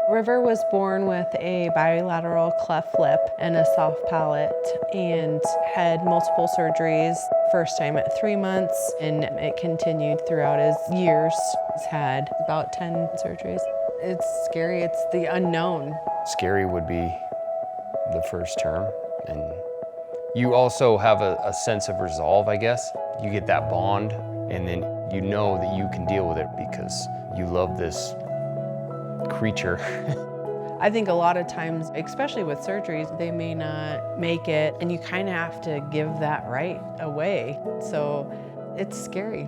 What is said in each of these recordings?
River was born with a bilateral cleft lip and a soft palate and had multiple surgeries. First time at 3 months, and it continued throughout his years. He's had about 10 surgeries. It's scary, it's the unknown. Scary would be the first term, and you also have a sense of resolve, I guess. You get that bond, and then you know that you can deal with it because you love this creature. I think a lot of times, especially with surgeries, they may not make it, and you kind of have to give that right away. So it's scary.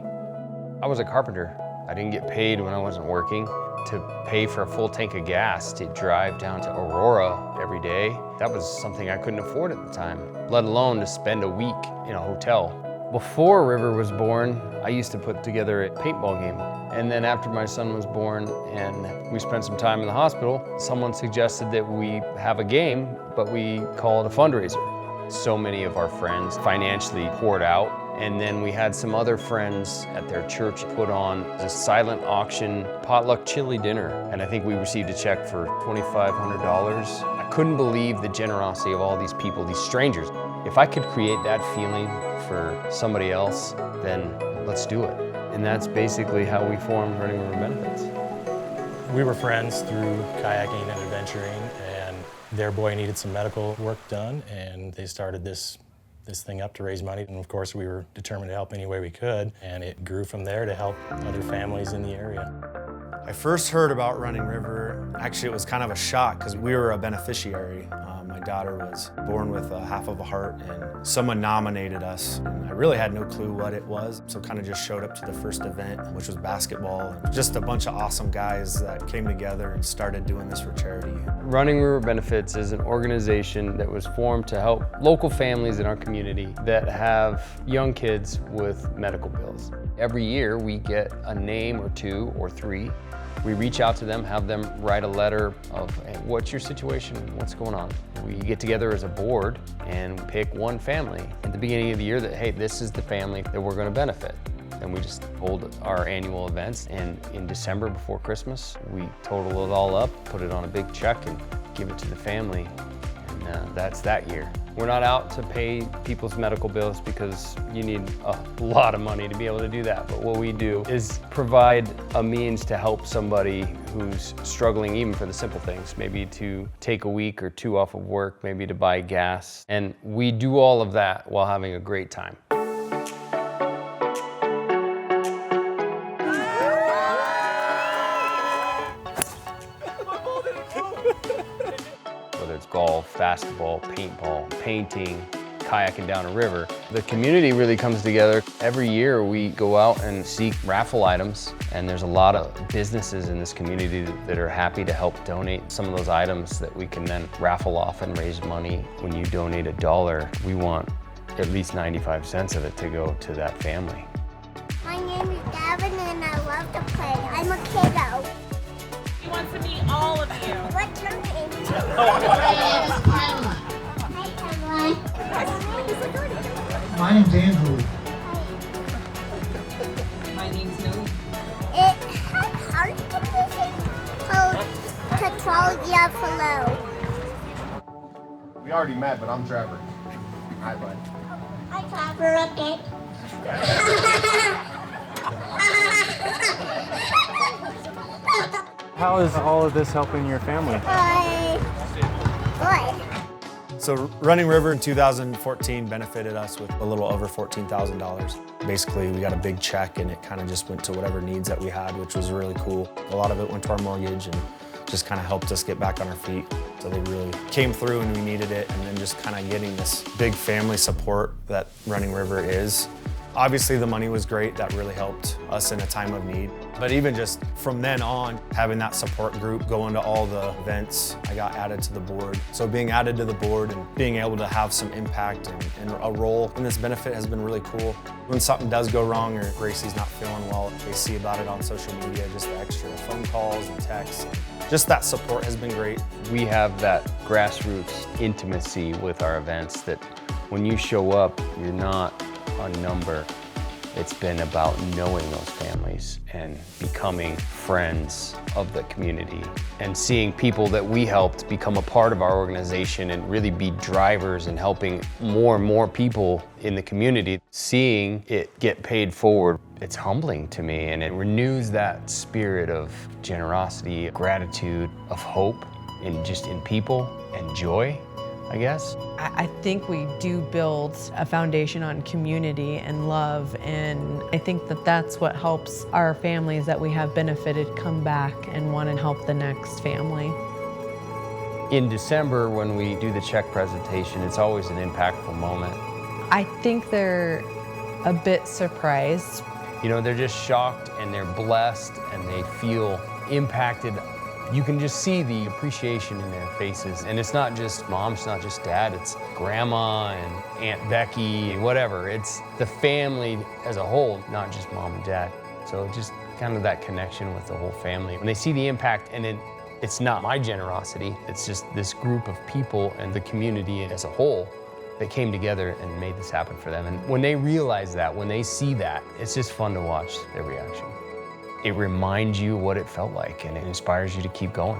I was a carpenter. I didn't get paid when I wasn't working. To pay for a full tank of gas to drive down to Aurora every day, that was something I couldn't afford at the time, let alone to spend a week in a hotel. Before River was born, I used to put together a paintball game. And then after my son was born and we spent some time in the hospital, someone suggested that we have a game, but we call it a fundraiser. So many of our friends financially poured out. And then we had some other friends at their church put on a silent auction potluck chili dinner. And I think we received a check for $2,500. I couldn't believe the generosity of all these people, these strangers. If I could create that feeling for somebody else, then let's do it. And that's basically how we formed Running River Benefits. We were friends through kayaking and adventuring, and their boy needed some medical work done, and they started this thing up to raise money. And of course, we were determined to help any way we could, and it grew from there to help other families in the area. I first heard about Running River, actually it was kind of a shock because we were a beneficiary. My daughter was born with half of a heart, and someone nominated us. And I really had no clue what it was, so kind of just showed up to the first event, which was basketball. Just a bunch of awesome guys that came together and started doing this for charity. Running River Benefits is an organization that was formed to help local families in our community that have young kids with medical bills. Every year we get a name or two or three. We reach out to them, have them write a letter of, hey, what's your situation, what's going on? We get together as a board and pick one family at the beginning of the year that, hey, this is the family that we're going to benefit. And we just hold our annual events, and in December before Christmas, we total it all up, put it on a big check and give it to the family. And that's that year. We're not out to pay people's medical bills because you need a lot of money to be able to do that. But what we do is provide a means to help somebody who's struggling even for the simple things, maybe to take a week or two off of work, maybe to buy gas. And we do all of that while having a great time. Whether it's golf, basketball, paintball, painting, kayaking down a river. The community really comes together. Every year we go out and seek raffle items, and there's a lot of businesses in this community that are happy to help donate some of those items that we can then raffle off and raise money. When you donate $1, we want at least 95 cents of it to go to that family. My name is Gavin and I love to play. I'm a kiddo. He wants to meet all of you. What's your name? Hi, everyone. my name's Andrew. My name's Millie. It had heart condition called Tetralogy Flow. We already met, but I'm Trevor. Hi, bud. Hi, Trevor. Okay. How is all of this helping your family? Good. So Running River in 2014 benefited us with a little over $14,000. Basically, we got a big check and it kind of just went to whatever needs that we had, which was really cool. A lot of it went to our mortgage and just kind of helped us get back on our feet. So they really came through and we needed it, and then just kind of getting this big family support that Running River is. Obviously the money was great, that really helped us in a time of need. But even just from then on, having that support group, going to all the events, I got added to the board. So being added to the board and being able to have some impact and a role in this benefit has been really cool. When something does go wrong or Gracie's not feeling well, they see about it on social media, just the extra phone calls and texts. Just that support has been great. We have that grassroots intimacy with our events that when you show up, you're not a number. It's been about knowing those families and becoming friends of the community and seeing people that we helped become a part of our organization and really be drivers in helping more and more people in the community. Seeing it get paid forward, it's humbling to me, and it renews that spirit of generosity, gratitude, of hope in people and joy, I guess. I think we do build a foundation on community and love, and I think that that's what helps our families that we have benefited come back and want to help the next family. In December, when we do the check presentation, it's always an impactful moment. I think they're a bit surprised. You know, they're just shocked and they're blessed and they feel impacted. You can just see the appreciation in their faces. And it's not just mom, it's not just dad, it's grandma and Aunt Becky, whatever. It's the family as a whole, not just mom and dad. So just kind of that connection with the whole family. When they see the impact, and it's not my generosity, it's just this group of people and the community as a whole that came together and made this happen for them. And when they realize that, when they see that, it's just fun to watch their reaction. It reminds you what it felt like, and it inspires you to keep going.